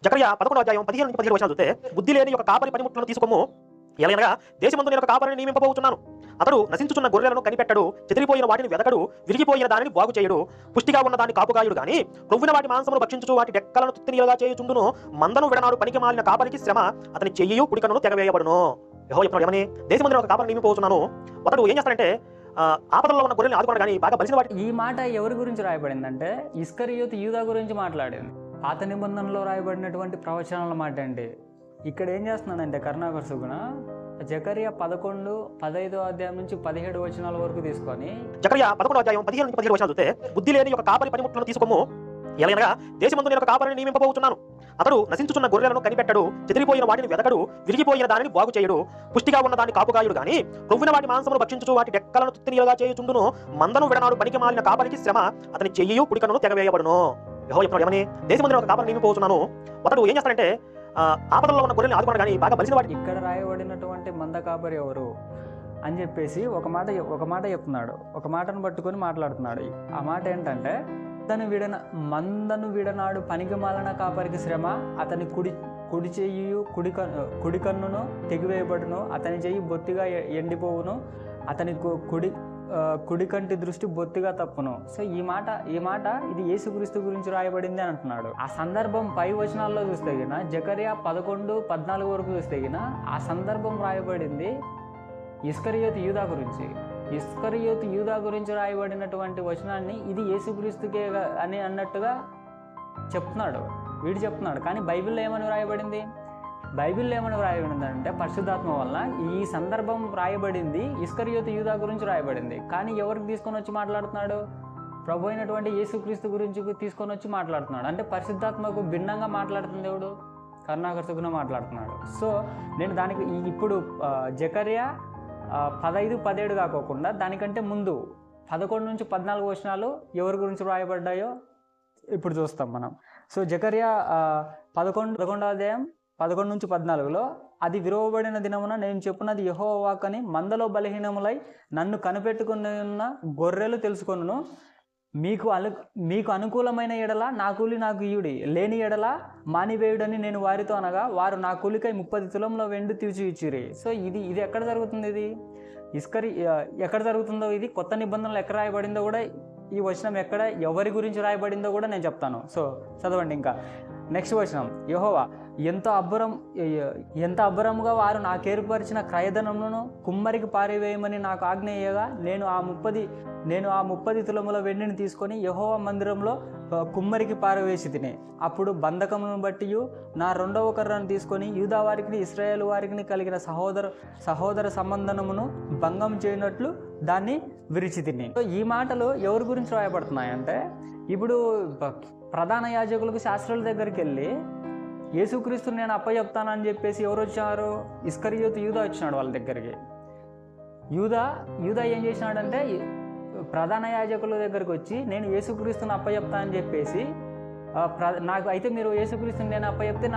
జకర్యా 11వ అధ్యాయం 15-17 వచనాలు చూస్తే, బుద్ధి లేని యొక్క కాపరి పనిముట్లను తీసుకోము. ఎలాగనగా దేశమందు నేను ఒక కాపరిని నియమింపబోతున్నాను. అతడు నశించుచున్న గొర్రెలను కనిపెట్టడు, చెదిరిపోయిన వాటిని వెదకడు, విరిగిపోయిన దానిని బాగు చేయడు, పుష్టిగా ఉన్న దాన్ని కాపుగాయుడు గాని క్రొవ్విన వాటి మాంసమును భక్షించుచు వాటి డెక్కలను తుత్తినీలుగా చేయుచుండును. మందను విడనాడు పనికి మాలిన కాపరికి శ్రమ, అతని చెయ్యు కుడికన్నును తెగవేయబడును. యెహోవా చెప్తున్నాడు ఏమని, దేశమందు నేను ఒక కాపరిని నియమింపబోతున్నాను. అతడు ఏం చేస్తాడంటే ఆపదల్లో ఉన్న గొర్రెల్ని ఆదుకున్నాడు కానీ బాగా బలిసిన వాటి. ఈ మాట ఎవరి గురించి రాయబడిందంటే ఇస్కరియోతు యూదా గురించి మాట్లాడింది. పాత నిబంధనలో రాయబడినటువంటి ప్రవచనాల మాట అండి. ఇక్కడ ఏం చేస్తున్నానంటే కరుణాకర్ సుగుణ జకర్యా 11, 15వ అధ్యాయం నుంచి 17 వచనాల వరకు తీసుకొని, జకర్యా 11వ అధ్యాయం 15-17 వచనాలు చూస్తే, బుద్ధి లేని యొక్క కాపరి పనిముట్లను తీసుకోము. ఎలాగనగా దేశమందు నేను ఒక కాపరిని నియమింపబోతున్నాను. అతడు నశించుచున్న గొర్రెలను కనిపెట్టడు, చెదిరిపోయిన వాటిని వెదకడు, విరిగిపోయిన దానిని బాగు చేయడు, పుష్టిగా ఉన్న దాన్ని కాపుగాయుడు గాని క్రొవ్విన వాటి మాంసమును భక్షించుచు వాటి డెక్కలను తుత్తినీలుగా చేయుచుండును. మందను విడనాడు పనికి మాలిన కాపరికి శ్రమ, అతని చెయ్యు కుడికన్నును తెగవేయబడును. యెహోవా చెప్తున్నాడు ఏమని, దేశమందు నేను ఒక కాపరిని నియమింపబోతున్నాను. అతడు ఏం చేస్తాడంటే ఆపదల్లో ఉన్న గొర్రెల్ని ఆదుకున్నాడు కానీ బాగా బలిసిన వాటి. ఇక్కడ రాయబడినటువంటి మంద కాపరి ఎవరు అని చెప్పేసి ఒక మాట చెప్తున్నాడు. ఒక మాటను పట్టుకొని మాట్లాడుతున్నాడు. ఆ మాట ఏంటంటే, మందను విడనాడు పనికి మాలిన కాపరికి శ్రమ, అతని కుడి చెయ్యి కుడి కన్నును తెగివేయబడును, అతని చెయ్యి బొత్తిగా ఎండిపోవును, అతని కుడి కంటి దృష్టి బొత్తిగా తప్పును. సో ఈ మాట ఇది యేసుక్రీస్తు గురించి రాయబడింది అని అంటున్నాడు. ఆ సందర్భం పై వచనాల్లో చూస్తే గిన జకర్యా 11, 14 వరకు చూస్తే గిన ఆ సందర్భం రాయబడింది ఇస్కరియోతు యూదా గురించి. ఇస్కరియోతు యూదా గురించి రాయబడినటువంటి వచనాన్ని ఇది యేసుక్రీస్తుకే అని అన్నట్టుగా చెప్తున్నాడు, వీడు చెప్తున్నాడు. కానీ బైబిల్లో ఏమని రాయబడింది? బైబిల్లో ఏమని రాయబడిందంటే పరిశుద్ధాత్మ వలన ఈ సందర్భం రాయబడింది ఇస్కరియోతు యూదా గురించి రాయబడింది. కానీ ఎవరికి తీసుకొని వచ్చి మాట్లాడుతున్నాడు? ప్రభు అయినటువంటి యేసుక్రీస్తు గురించి తీసుకొని వచ్చి మాట్లాడుతున్నాడు. అంటే పరిశుద్ధాత్మకు భిన్నంగా మాట్లాడుతుంది దేవుడు, కరుణాకర్ సుగుణ మాట్లాడుతున్నాడు. సో నేను దానికి ఇప్పుడు జకర్యా 15, 17 కాకోకుండా దానికంటే ముందు 11 నుంచి 14 వచనాలు ఎవరి గురించి రాయబడ్డాయో ఇప్పుడు చూస్తాం మనం. సో జకర్యా 11వ అధ్యాయం 11 నుంచి 14లో, అది విరువబడిన దినమున నేను చెప్పున్నది యెహోవా వాక్కు అని, మందలో బలహీనములై నన్ను కనిపెట్టుకుని ఉన్న గొర్రెలు తెలుసుకొనును. మీకు అనుకూలమైన ఎడల నా కూలి నాకు ఇయుడి, లేని ఎడల మానివేయుడని నేను వారితో అనగా, వారు నా కూలికై 30 తులముల వెండి తీర్చి ఇచ్చిరి. సో ఇది ఎక్కడ జరుగుతుంది? ఇది ఎక్కడ జరుగుతుందో, ఇది కొత్త నిబంధనలు ఎక్కడ రాయబడిందో కూడా, ఈ వచనం ఎక్కడ ఎవరి గురించి రాయబడిందో కూడా నేను చెప్తాను. సో చదవండి. ఇంకా నెక్స్ట్ వచనం, యెహోవా ఎంత అబ్బరముగా వారు నాకు ఏర్పరిచిన క్రయధనములను కుమ్మరికి పారివేయమని నాకు ఆజ్ఞేయగా, నేను ఆ 30 తులముల వెండిని తీసుకొని యెహోవా మందిరంలో కుమ్మరికి పారవేసి తిని, అప్పుడు బంధకమును బట్టి నా 2వ కర్రను తీసుకొని యూదా వారికి ఇశ్రాయేలు వారికి కలిగిన సహోదర సంబంధమును భంగం చేయనట్లు దాన్ని విరిచి తిని. ఈ మాటలు ఎవరి గురించి రాయబడుతున్నాయంటే, ఇప్పుడు ప్రధాన యాజకులకు శాస్త్రుల దగ్గరికి వెళ్ళి యేసుక్రీస్తుని నేను అప్పచెప్తానని చెప్పేసి ఎవరు వచ్చారు? ఇస్కరియోతు యూదా వచ్చినాడు వాళ్ళ దగ్గరికి. యూదా ఏం చేసినాడంటే ప్రధాన యాజకుల దగ్గరికి వచ్చి నేను యేసుక్రీస్తుని అప్పచెప్తా అని చెప్పేసి, మీరు యేసుక్రీస్తుని నేను అప్పచెప్తే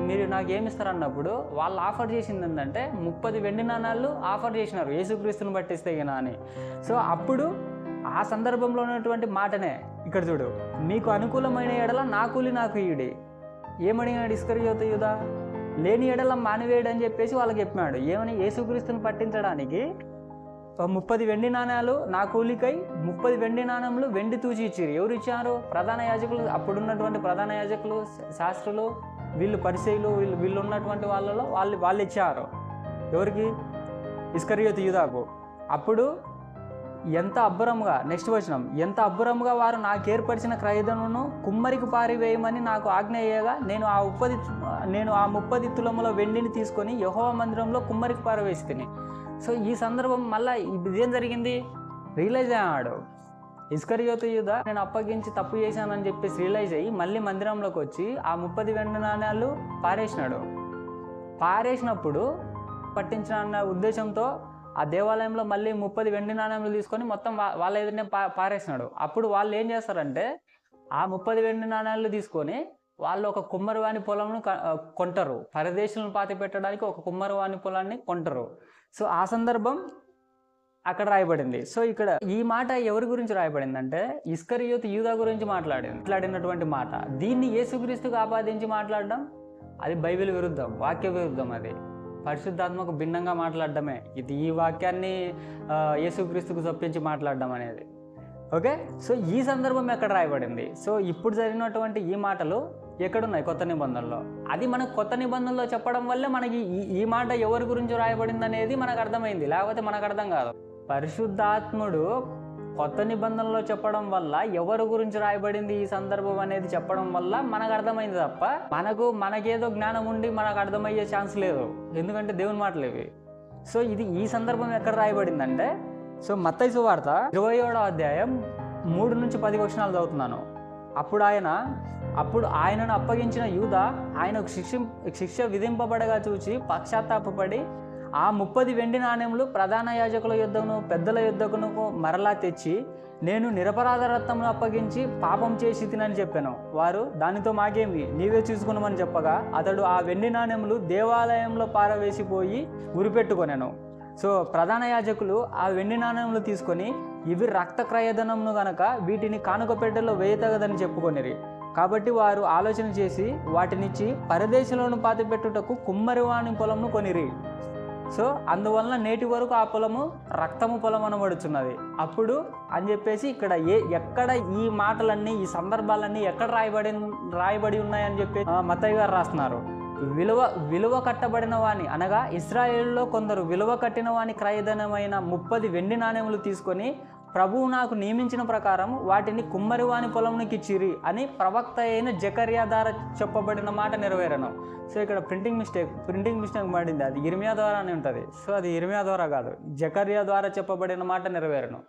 మీరు నాకు ఏమిస్తారు అన్నప్పుడు వాళ్ళు ఆఫర్ చేసింది ఏంటంటే 30 వెండి నాణాలు ఆఫర్ చేసినారు యేసుక్రీస్తుని పట్టిస్తే గినా అని. సో అప్పుడు ఆ సందర్భంలో ఉన్నటువంటి మాటనే ఇక్కడ చూడు, మీకు అనుకూలమైన ఎడల నా కూలి నాకు ఇయుడి. ఏమడిగాడు ఇస్కరియోతు యూదా? లేని ఎడల మానివేయడు అని చెప్పేసి వాళ్ళకి చెప్పినాడు. ఏమని? యేసుక్రీస్తుని పట్టించడానికి 30 వెండి నాణ్యాలు నా కూలికై 30 వెండి నాణ్యములు వెండి తూచి ఇచ్చిరు. ఎవరు ఇచ్చారు? ప్రధాన యాజకులు. అప్పుడున్నటువంటి ప్రధాన యాజకులు, శాస్త్రులు, వీళ్ళు పరిసయ్యులు, వీళ్ళు ఉన్నటువంటి వాళ్ళలో వాళ్ళు ఇచ్చారు. ఎవరికి? ఇస్కరియోతు యూదాకు. అప్పుడు ఎంత అబ్బరముగా, నెక్స్ట్ వచనం, ఎంత అబ్బరముగా వారు నాకు ఏర్పరిచిన క్రయధనమును కుమ్మరికి పారివేయమని నాకు ఆజ్ఞేయగా, నేను ఆ 30 తులముల వెండిని తీసుకొని యెహోవా మందిరంలో కుమ్మరికి పారవేసి తిని. సో ఈ సందర్భం మళ్ళీ ఇదేం జరిగింది? రియలైజ్ అయ్యాడు ఇస్కరియోతు యూదా, నేను అప్పగించి తప్పు చేశానని చెప్పేసి రియలైజ్ అయ్యి మళ్ళీ మందిరంలోకి వచ్చి ఆ 30 వెండి నాణ్యాలు పారేసినప్పుడు పట్టించిన ఉద్దేశంతో ఆ దేవాలయంలో మళ్ళీ 30 వెండి నాణ్యాలు తీసుకొని మొత్తం వాళ్ళ ఎదురునే పారేసినాడు. అప్పుడు వాళ్ళు ఏం చేస్తారంటే ఆ 30 వెండి నాణ్యాలు తీసుకొని వాళ్ళు ఒక కుమ్మరివాని పొలంను కొంటారు. పరదేశులను పాతి పెట్టడానికి ఒక కుమ్మరివాని పొలాన్ని కొంటారు. సో ఆ సందర్భం అక్కడ రాయబడింది. సో ఇక్కడ ఈ మాట ఎవరి గురించి రాయబడింది అంటే ఇస్కరియోతు యూదా గురించి మాట్లాడినటువంటి మాట. దీన్ని యేసుక్రీస్తుకు ఆపాదించి మాట్లాడడం అది బైబిల్ విరుద్ధం, వాక్య విరుద్ధం. అది పరిశుద్ధాత్మకు భిన్నంగా మాట్లాడడమే. ఇది ఈ వాక్యాన్ని యేసుక్రీస్తుకు చొప్పించి మాట్లాడడం అనేది. ఓకే, సో ఈ సందర్భం ఎక్కడ రాయబడింది? సో ఇప్పుడు జరిగినటువంటి ఈ మాటలు ఎక్కడున్నాయి? కొత్త నిబంధనలో. అది మనకు కొత్త నిబంధనలో చెప్పడం వల్లే మనకి ఈ మాట ఎవరి గురించి రాయబడింది అనేది మనకు అర్థమైంది, లేకపోతే మనకు అర్థం కాదు. పరిశుద్ధాత్ముడు కొత్త నిబంధనలో చెప్పడం వల్ల ఎవరి గురించి రాయబడింది ఈ సందర్భం అనేది చెప్పడం వల్ల మనకు అర్థమైంది తప్ప మనకేదో జ్ఞానం ఉండి మనకు అర్థమయ్యే ఛాన్స్ లేదు, ఎందుకంటే దేవుని మాటలు ఇవి. సో ఇది ఈ సందర్భం ఎక్కడ రాయబడిందంటే, సో మత్తయి సువార్త 27వ అధ్యాయం 3 నుంచి 10 వచనాలు చదువుతున్నాను. అప్పుడు ఆయనను అప్పగించిన యూదా ఆయనకు శిక్ష విధింపబడగా చూచి పశ్చాత్తాపపడి ఆ 30 వెండి నాణెములు ప్రధాన యాజకుల యుద్ధకును పెద్దల యుద్ధకును మరలా తెచ్చి, నేను నిరపరాధ రక్తమును అప్పగించి పాపం చేసి తినని చెప్పాను. వారు, దానితో మాకేమి, నీవే చూసుకున్నామని చెప్పగా అతడు ఆ వెండి నాణెములు దేవాలయంలో పారవేసిపోయి ఉరిపెట్టుకొనెను. సో ప్రధాన యాజకులు ఆ వెండి నాణెములు తీసుకొని, ఇవి రక్త క్రయధనమును గనక వీటిని కానుక పెట్టెలో వేయతగదని చెప్పుకొనిరి. కాబట్టి వారు ఆలోచన చేసి వాటినిచ్చి పరదేశంలోను పాతిపెట్టుటకు కుమ్మరివాని పొలంను కొనిరి. సో అందువలన నేటి వరకు ఆ పొలము రక్తము పొలం అనబడుచున్నది. అప్పుడు అని చెప్పేసి ఇక్కడ ఎక్కడ ఈ మాటలన్నీ, ఈ సందర్భాలన్నీ ఎక్కడ రాయబడి ఉన్నాయని చెప్పి మత్తయి గారు రాస్తున్నారు. విలువ కట్టబడిన వాని, అనగా ఇశ్రాయేలులో కొందరు విలువ కట్టిన వాని క్రయధనమైన 30 వెండి నాణెములు తీసుకొని, ప్రభువు నాకు నియమించిన ప్రకారం వాటిని కుమ్మరివాని పొలంకి ఇచ్చిరి అని ప్రవక్త అయిన జకర్యా ద్వారా చెప్పబడిన మాట నెరవేరను. సో ఇక్కడ ప్రింటింగ్ మిస్టేక్ పడింది, అది ఇర్మియా ద్వారా అని ఉంటుంది. సో అది ఇర్మియా ద్వారా కాదు, జకర్యా ద్వారా చెప్పబడిన మాట నెరవేరను.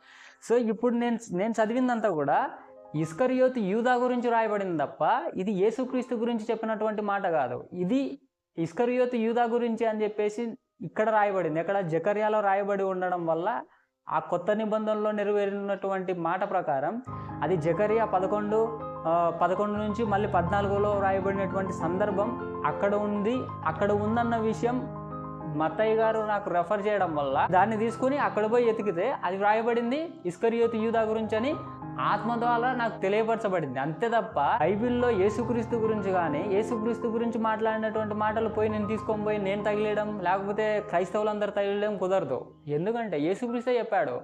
సో ఇప్పుడు నేను చదివిందంతా కూడా ఇస్కరియోతు యూదా గురించి రాయబడింది తప్ప ఇది యేసుక్రీస్తు గురించి చెప్పినటువంటి మాట కాదు. ఇది ఇస్కరియోతు యూదా గురించి అని చెప్పేసి ఇక్కడ రాయబడింది. ఎక్కడ? జకర్యాలో రాయబడి ఉండడం వల్ల ఆ కొత్త నిబంధనలో నెరవేరినటువంటి మాట ప్రకారం అది జకర్యా 11 నుంచి మళ్ళీ 14లో రాయబడినటువంటి సందర్భం అక్కడ ఉందన్న విషయం మత్తయి గారు నాకు రెఫర్ చేయడం వల్ల దాన్ని తీసుకుని అక్కడ పోయి ఎతికితే అది రాయబడింది ఇస్కరియోతు యూదా గురించి అని ఆత్మ ద్వారా నాకు తెలియపరచబడింది. అంతే తప్ప బైబిల్లో యేసుక్రీస్తు గురించి కానీ యేసుక్రీస్తు గురించి మాట్లాడినటువంటి మాటలు పోయి నేను తీసుకొని పోయి నేను తగిలేయడం, లేకపోతే క్రైస్తవులందరూ తగిలేయడం కుదరదు. ఎందుకంటే యేసుక్రీస్తే చెప్పాడు,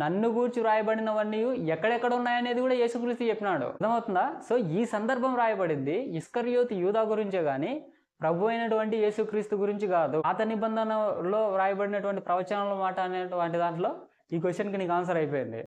నన్ను గూర్చి రాయబడినవన్నీ ఎక్కడెక్కడ ఉన్నాయనేది కూడా యేసుక్రీస్తు చెప్పినాడు. అర్థమవుతుందా? సో ఈ సందర్భం రాయబడింది ఇస్కరియోతు యూదా గురించే కానీ ప్రభు అయినటువంటి యేసుక్రీస్తు గురించి కాదు. పాత నిబంధనలో రాయబడినటువంటి ప్రవచనాల మాట అనేటువంటి దాంట్లో ఈ క్వశ్చన్కి నీకు ఆన్సర్ అయిపోయింది.